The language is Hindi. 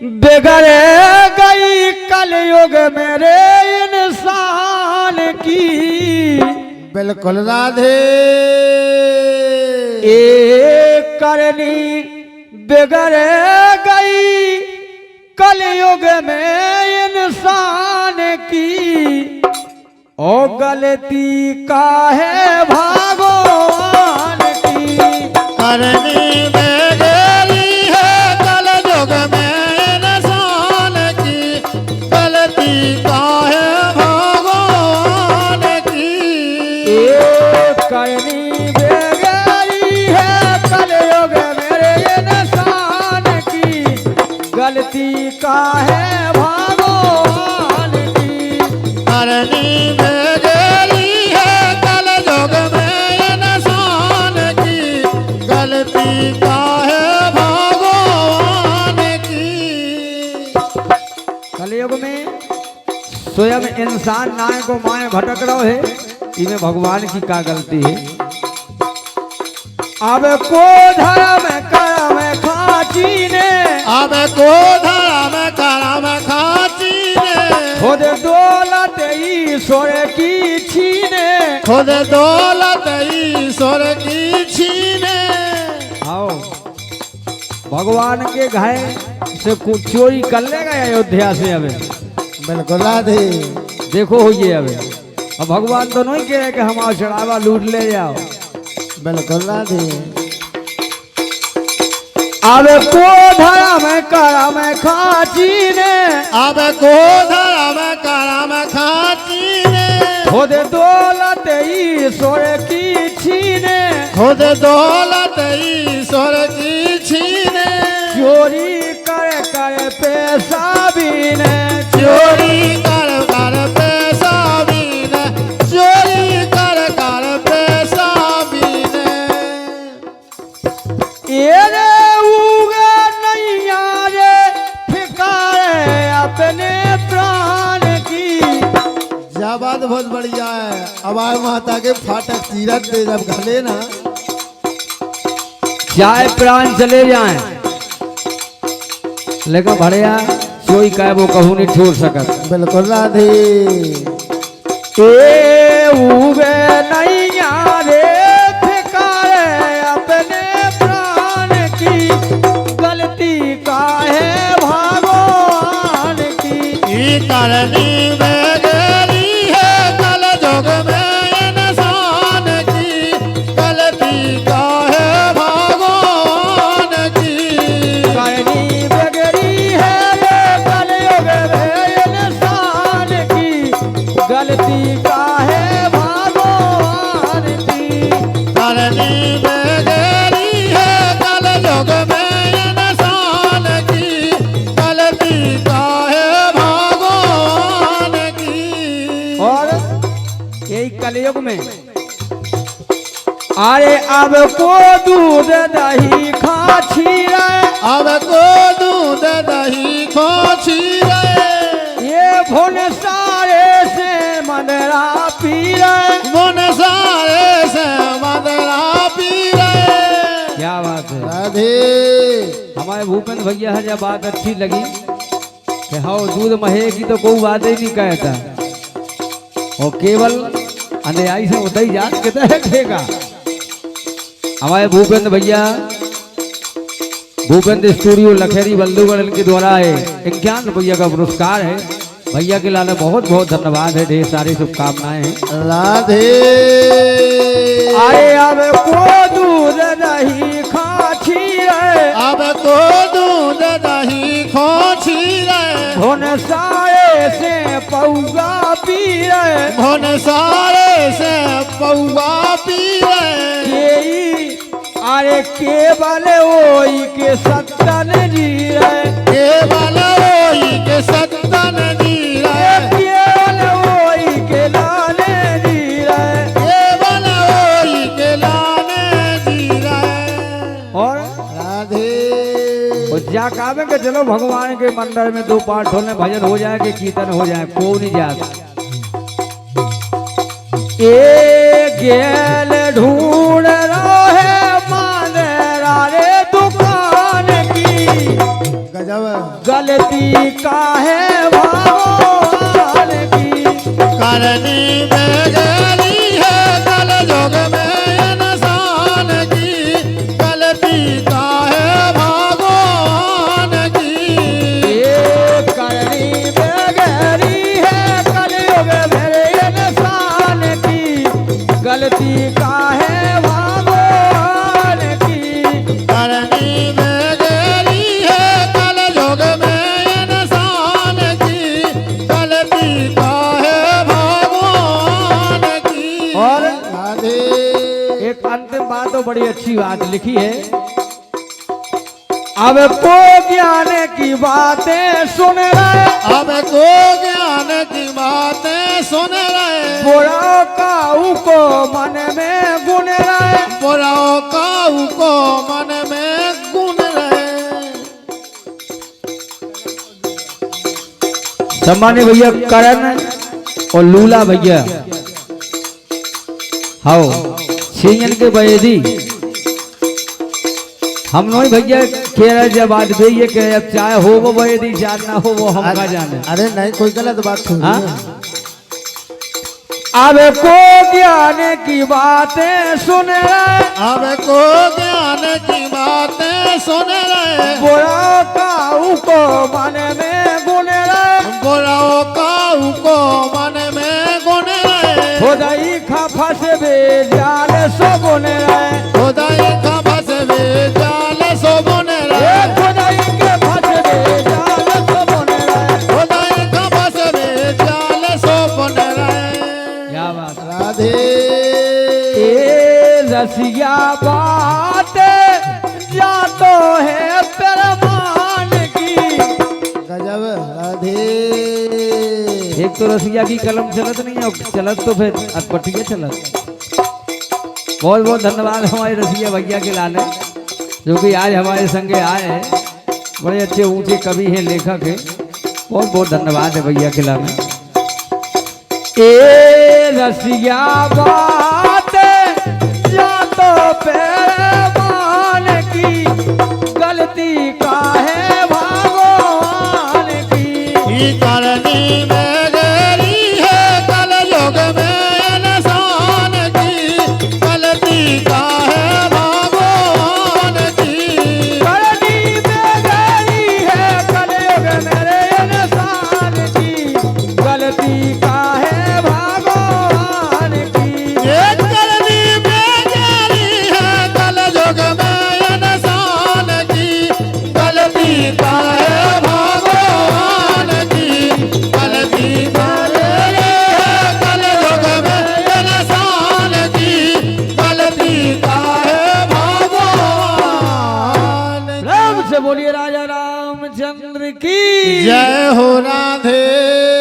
बिगड़ गई कलयुग मेरे इंसान की। बिल्कुल राधे। एक करनी बिगड़ गई कलयुग में इंसान की। ओ गलती का है भगवान की। करनी बेगेरी है कलयुग में इंसान की। गलती का है भगवान की। एक करनी बेगैरी है कलयुग मेरे इंसान की। गलती का है भगवान की। करनी बेगेरी है कलयुग में इंसान की। गलती का है भगवान की। कलयुग में स्वयं इंसान नाय को माए भटक रहो है। इनमें भगवान की क्या गलती है। अब को धर्म कर्म खाची ने। अब को धर्म कर्म खाची ने। खुद दौलत ईश्वर की छीने। खुद दौलत ईश्वर की छीने। आओ भगवान के घर से कुछ चोरी कर लेगा अयोध्या से। अब बिल्कुल राधे। देखो हो ये अब भगवान तो नहीं कह रहे कि हमारा चढ़ावा लूट ले जाओ। बिल्कुल राधे। अब को धर्म कर्म खाची ने। अब को धर्म कर्म खाची ने। खुद दौलत ईश्वर की छीने। खुद दौलत ईश्वर की छीने। चोरी कर कर पैसा बीने। चोरी कर कर पैसा बीने। चोरी कर कर पैसा बीने। ये रे उगे नैया रे फिकारे अपने प्राण की। क्या बात बहुत बढ़िया है। अब आए माता के फाटक तीरथ दे जब घले ना। चाहे प्राण चले जाएं लेकिन बढ़िया कोई कहे वो कहूँ नहीं छोड़ सकत। बिल्कुल राधे। ए उगे नैया रे फिकारे अपने प्राण की। गलती का है भगवान की। ई करनी बेगेरी है कलयुग में इंसान की। गलती का है भगवान की। करनी बिगड़ी है रे कलयुग में इंसान की। गलती का है भगवान की। करनी बेगेरी है कलयुग में इंसान की। गलती का है भगवान की। और यही कलयुग में अरे अब को दूध दही खा छीरे। अब को दूध दही खोची रहे। ये भुन सारे से मदरा पी रहे। मन सारे से मदरा पी रहे। क्या बात है। राधे। हमारे भूपेंद्र भैया है जब बात अच्छी लगी कि हाँ दूध महेगी तो कोई बात ही नहीं कहता। और केवल अन्यायी से उतर ही जात कितना रखेगा। हमारे भूपेंद्र भैया भूपेंद्र स्टूडियो लखेरी बल्लूगढ़ के द्वारा है 51 रुपया का पुरस्कार है। भैया के लाने बहुत बहुत धन्यवाद है। ढेर सारी शुभकामनाएं हैं। राधे। आए अब को दूध दही खाची रे। अब को दूध दही खोची रहे। भुन सारे से पौगा पी रे। मन सारे से पौआ पी रहे। अरे केवल ओई के सत्तन जी रे। केवल ओई के सत्तन जी रहे। केवल ओई के लाने जी रे। केवल ओई के लाने जी रहे। और राधे। जा कावे के चलो भगवान के मंदिर में 2 पाठ होने भजन हो जाए कि कीर्तन हो जाए को नहीं जाता। ए गेल ढूंढ रहा है मानेरा रे दुकान की। गजब गलती काहे भगवान की। करनी बेगैरी है कल युग में इंसान की, गलती काहे भगवान की। ये करनी बेगैरी है कलयुग में इंसान की, गलती काहे भगवान की। करनी बेगैरी है कल युग में इंसान की, गलती काहे भगवान की। और राधे एक अंतिम बात तो बड़ी अच्छी बात लिखी है। अब को ज्ञान की बातें सुन रहे, अब को ज्ञान की बातें सुन रहे, बुरा काऊ को मन में गुन रहे। बुराओं काऊ को मन में गुन रहे। सम्मानित भैया करण और लूला भैया, हाओ सीजन के बैदी हम नोई भैया कह रहे जब बात भैया के अब चाहे हो वो बैदी चाहे ना हो वो हम का जाने। अरे नहीं कोई गलत बात थोड़ी हाँ? है। अब को ज्ञान की बातें सुन रहे, अब को ज्ञान की बातें सुन रहे, बुरा काऊ को मन में गुन रहे। बुराओं काऊ को मन में गुन रहे। खुदाई खा फसबे जाल सो गुन रहे। खुदाई का बस वे जाल सो बुन रहे। खुदाई के फसबे जाल सो गुन रहे। खुदाई का बस वे जाल सो बुन रहे। क्या बात। राधे ए रसिया बात जा तो है परमान की। गजब राधे एक तो रसिया की कलम चलत नहीं है, चलत तो फिर अटपटिया चलत। बहुत बहुत धन्यवाद हमारे रसिया भैया के लाने, जो कि आज हमारे संगे आए हैं। बड़े अच्छे ऊंचे कवि हैं, लेखक हैं। बहुत बहुत धन्यवाद है भैया के लाने। ए रसिया बात जा तो पैमान की, गलती काहे भगवान की। की करनी बेगैरी है कल युग में इंसान की, गलती काहे भगवान की। करनी बेगैरी है कलयुग मेरे इंसान की, गलती काहे भगवान की। ये करनी बेगैरी है कल युग में इंसान की, गलती काहे भगवान की। गलती बेगैरी है कल युग में इंसान की, गलती काहे भगवान की। राम से बोलिए राजा रामचंद्र की। जय हो राधे।